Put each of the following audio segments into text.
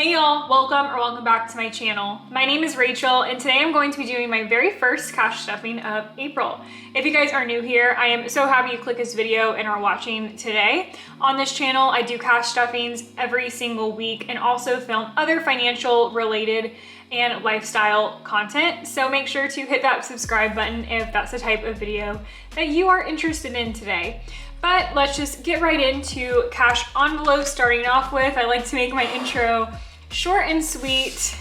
Hey y'all, welcome back to my channel. My name is Rachel and today I'm going to be doing my very first cash stuffing of April. If you guys are new here, I am so happy you clicked this video and are watching today. On this channel, I do cash stuffings every single week and also film other financial related and lifestyle content. So make sure to hit that subscribe button if that's the type of video that you are interested in today. But let's just get right into cash envelopes. Starting off with, I like to make my intro short and sweet.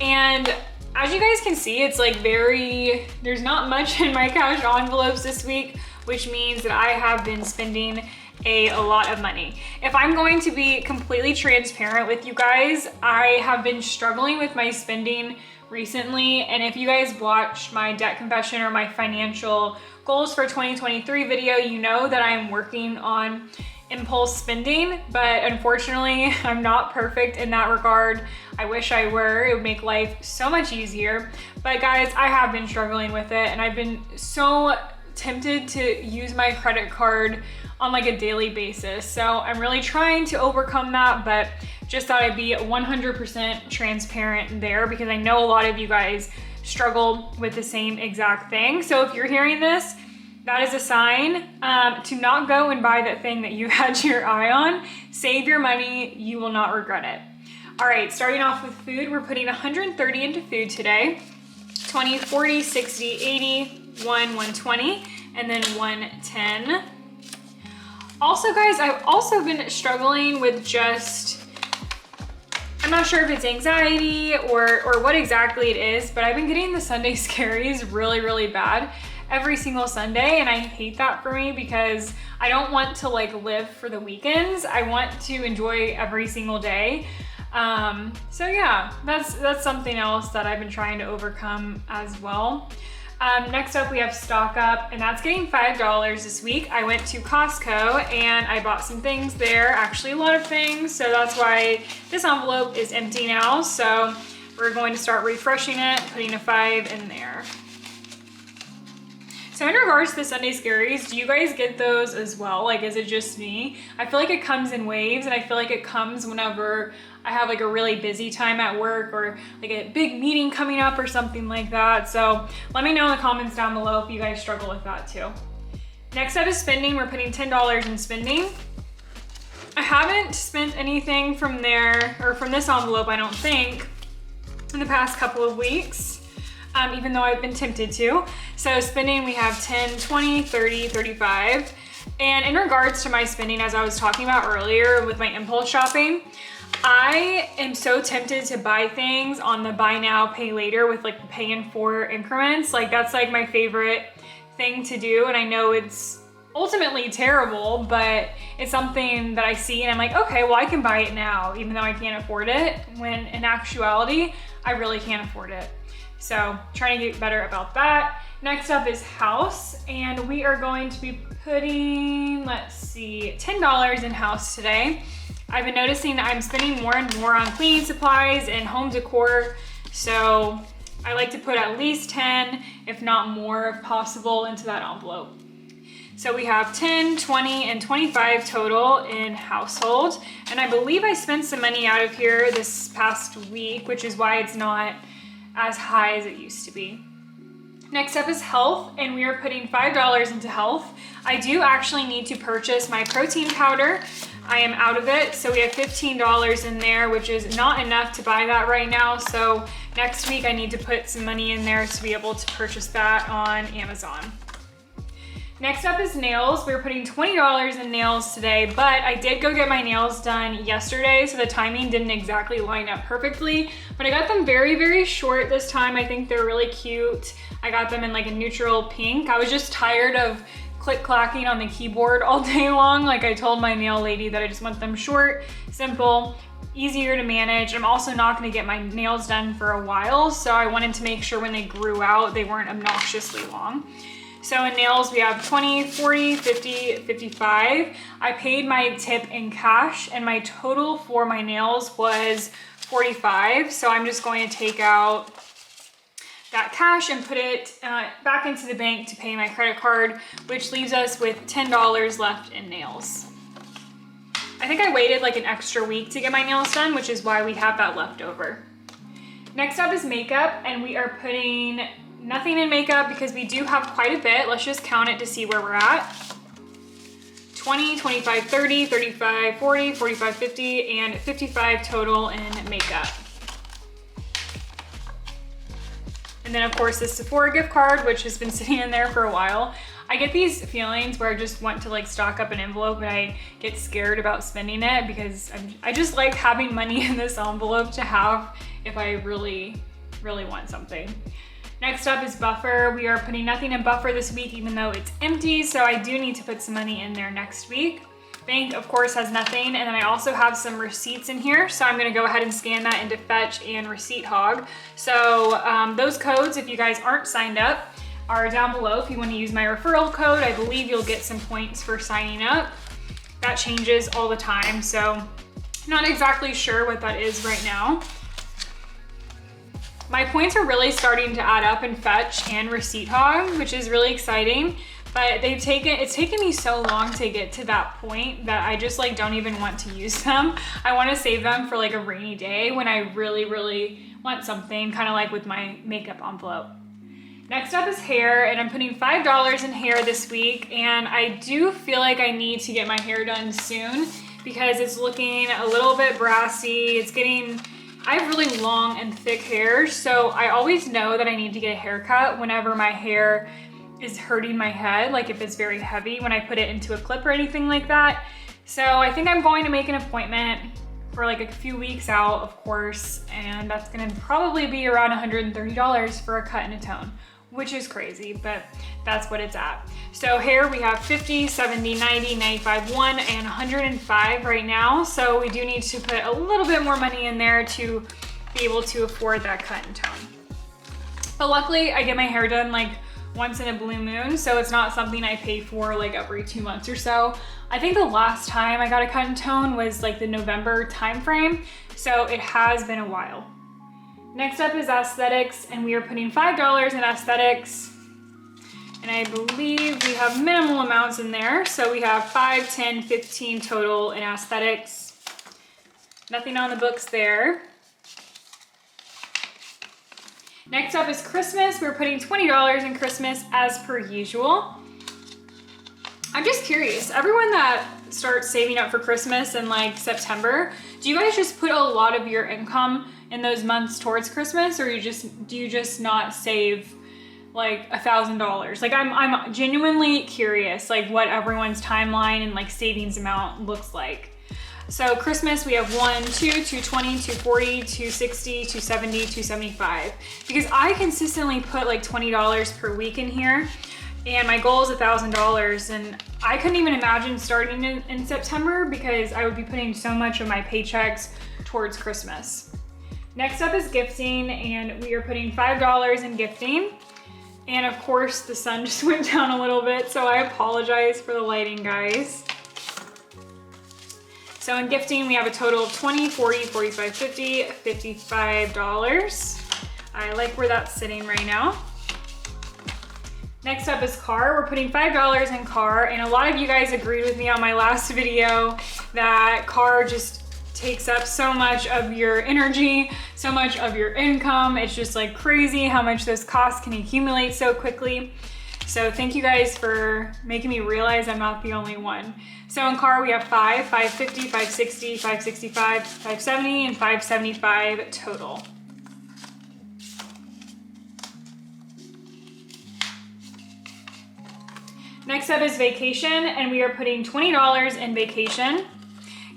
And as you guys can see, it's like there's not much in my cash envelopes this week, which means that I have been spending a lot of money. If I'm going to be completely transparent with you guys, I have been struggling with my spending recently. And if you guys watched my debt confession or my financial goals for 2023 video, you know that I'm working on impulse spending, but unfortunately I'm not perfect in that regard. I wish I were. It would make life so much easier. But guys, I have been struggling with it and I've been so tempted to use my credit card on like a daily basis. So I'm really trying to overcome that, but just thought I'd be 100% transparent there because I know a lot of you guys struggle with the same exact thing. So if you're hearing this, that is a sign to not go and buy that thing that you had your eye on. Save your money, you will not regret it. All right, starting off with food, we're putting 130 into food today. 20, 40, 60, 80, 120, and then 110. Also guys, I've also been struggling with I'm not sure if it's anxiety or what exactly it is, but I've been getting the Sunday scaries really bad every single Sunday. And I hate that for me because I don't want to like live for the weekends. I want to enjoy every single day. So yeah, that's something else that I've been trying to overcome as well. Next up, we have stock up, and that's getting $5 this week. I went to Costco and I bought some things there, actually a lot of things. So that's why this envelope is empty now. So we're going to start refreshing it, putting a 5 in there. So in regards to the Sunday scaries, do you guys get those as well? Like, is it just me? I feel like it comes in waves, and I feel like it comes whenever I have like a really busy time at work or like a big meeting coming up or something like that. So let me know in the comments down below if you guys struggle with that too. Next up is spending. We're putting $10 in spending. I haven't spent anything from there or from this envelope, I don't think, in the past couple of weeks. Even though I've been tempted to. So spending, we have 10, 20, 30, 35. And in regards to my spending, as I was talking about earlier with my impulse shopping, I am so tempted to buy things on the buy now, pay later with like the pay in 4 increments. Like that's like my favorite thing to do. And I know it's ultimately terrible, but it's something that I see and I'm like, okay, well I can buy it now, even though I can't afford it, when in actuality, I really can't afford it. So trying to get better about that. Next up is house, and we are going to be putting, let's see, $10 in house today. I've been noticing that I'm spending more and more on cleaning supplies and home decor. So I like to put at least 10, if not more if possible, into that envelope. So we have 10, 20, and 25 total in household. And I believe I spent some money out of here this past week, which is why it's not as high as it used to be. Next up is health, and we are putting $5 into health. I do actually need to purchase my protein powder. I am out of it, so we have $15 in there, which is not enough to buy that right now. So next week I need to put some money in there to be able to purchase that on Amazon. Next up is nails. We're putting $20 in nails today, but I did go get my nails done yesterday, so the timing didn't exactly line up perfectly, but I got them very short this time. I think they're really cute. I got them in like a neutral pink. I was just tired of click-clacking on the keyboard all day long. Like I told my nail lady that I just want them short, simple, easier to manage. I'm also not gonna get my nails done for a while, so I wanted to make sure when they grew out, they weren't obnoxiously long. So in nails, we have 20, 40, 50, 55. I paid my tip in cash and my total for my nails was 45. So I'm just going to take out that cash and put it back into the bank to pay my credit card, which leaves us with $10 left in nails. I think I waited like an extra week to get my nails done, which is why we have that left over. Next up is makeup, and we are putting nothing in makeup because we do have quite a bit. Let's just count it to see where we're at. 20, 25, 30, 35, 40, 45, 50, and 55 total in makeup. And then of course this Sephora gift card, which has been sitting in there for a while. I get these feelings where I just want to like stock up an envelope, and I get scared about spending it because I just like having money in this envelope to have if I really want something. Next up is buffer. We are putting nothing in buffer this week, even though it's empty, so I do need to put some money in there next week. Bank, of course, has nothing, and then I also have some receipts in here, so I'm gonna go ahead and scan that into Fetch and Receipt Hog. So those codes, if you guys aren't signed up, are down below. If you want to use my referral code, I believe you'll get some points for signing up. That changes all the time, so not exactly sure what that is right now. My points are really starting to add up in Fetch and Receipt Hog, which is really exciting, but it's taken me so long to get to that point that I just like don't even want to use them. I want to save them for like a rainy day when I really want something, kind of like with my makeup envelope. Next up is hair, and I'm putting $5 in hair this week, and I do feel like I need to get my hair done soon because it's looking a little bit brassy. I have really long and thick hair, so I always know that I need to get a haircut whenever my hair is hurting my head, like if it's very heavy when I put it into a clip or anything like that. So I think I'm going to make an appointment for like a few weeks out, of course, and that's gonna probably be around $130 for a cut and a tone, which is crazy, but that's what it's at. So hair, we have 50, 70, 90, 95, 1, and 105 right now. So we do need to put a little bit more money in there to be able to afford that cut and tone. But luckily I get my hair done like once in a blue moon, so it's not something I pay for like every 2 months or so. I think the last time I got a cut and tone was like the November time frame, so it has been a while. Next up is aesthetics, and we are putting $5 in aesthetics. And I believe we have minimal amounts in there. So we have 5, 10, 15 total in aesthetics. Nothing on the books there. Next up is Christmas. We're putting $20 in Christmas as per usual. I'm just curious, everyone that starts saving up for Christmas in like September, do you guys just put a lot of your income in those months towards Christmas, or do you just not save like $1,000? Like I'm genuinely curious like what everyone's timeline and like savings amount looks like. So Christmas, we have 1, 2, 220, 240, 260, 270, 275. Because I consistently put like $20 per week in here, and my goal is $1,000, and I couldn't even imagine starting in September because I would be putting so much of my paychecks towards Christmas. Next up is gifting, and we are putting $5 in gifting. And of course, the sun just went down a little bit, so I apologize for the lighting, guys. So in gifting, we have a total of 20, 40, 45, 50, $55. I like where that's sitting right now. Next up is car. We're putting $5 in car, and a lot of you guys agreed with me on my last video that car just takes up so much of your energy, so much of your income. It's just like crazy how much those costs can accumulate so quickly. So thank you guys for making me realize I'm not the only one. So in car, we have 5, 550, 560, 565, 570, and 575 total. Next up is vacation, and we are putting $20 in vacation.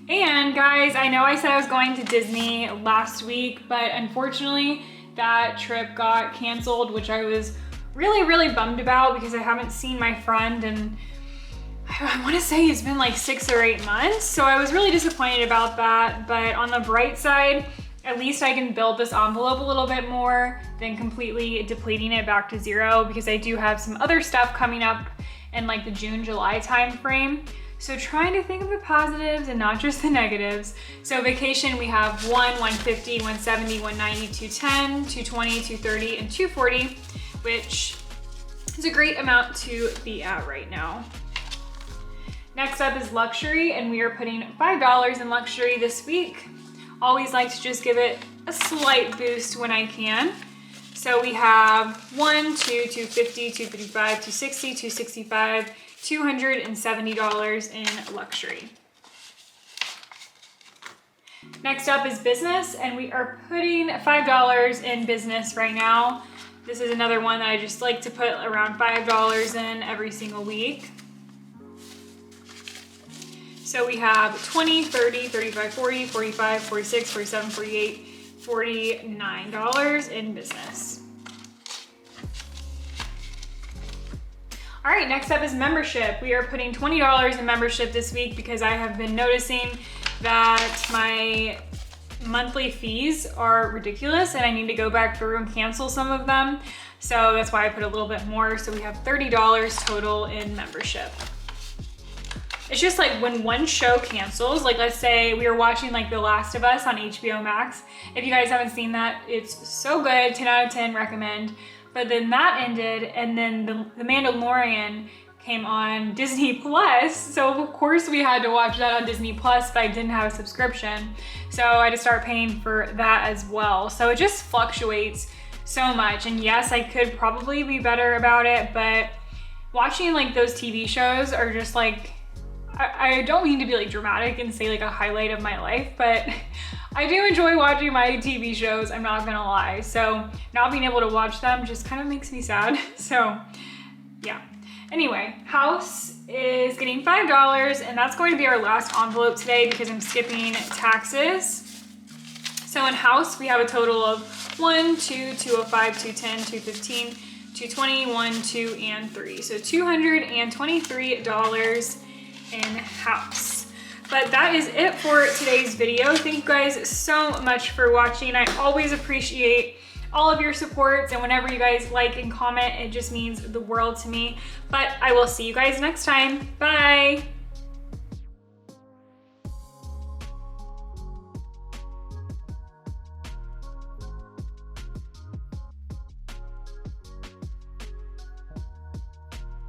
And guys, I know I said I was going to Disney last week, but unfortunately that trip got canceled, which I was really bummed about because I haven't seen my friend and I want to say it's been like 6 or 8 months. So I was really disappointed about that. But on the bright side, at least I can build this envelope a little bit more than completely depleting it back to zero, because I do have some other stuff coming up in like the June, July time frame. So trying to think of the positives and not just the negatives. So vacation, we have 1, 150, 170, 190, 210, 220, 230, and 240, which is a great amount to be at right now. Next up is luxury, and we are putting $5 in luxury this week. Always like to just give it a slight boost when I can. So we have 1, 2, 250, 255, 260, 265, $270 in luxury. Next up is business, and we are putting $5 in business right now. This is another one that I just like to put around $5 in every single week. So we have 20, 30, 35, 40, 45, 46, 47, 48, $49 in business. All right, next up is membership. We are putting $20 in membership this week because I have been noticing that my monthly fees are ridiculous and I need to go back through and cancel some of them. So that's why I put a little bit more. So we have $30 total in membership. It's just like when one show cancels, like let's say we were watching like The Last of Us on HBO Max. If you guys haven't seen that, it's so good, 10 out of 10, recommend. But then that ended, and then the Mandalorian came on Disney Plus. So of course we had to watch that on Disney Plus, but I didn't have a subscription. So I had to start paying for that as well. So it just fluctuates so much. And yes, I could probably be better about it, but watching like those TV shows are just like, I don't mean to be like dramatic and say like a highlight of my life, but I do enjoy watching my TV shows, I'm not gonna lie. So not being able to watch them just kind of makes me sad. So yeah. Anyway, house is getting $5, and that's going to be our last envelope today because I'm skipping taxes. So in house, we have a total of 1, 2, 205, 210, 215, 220, 1, 2, and 3. So $223 in house. But that is it for today's video. Thank you guys so much for watching. I always appreciate all of your supports, and whenever you guys like and comment, it just means the world to me. But I will see you guys next time. Bye.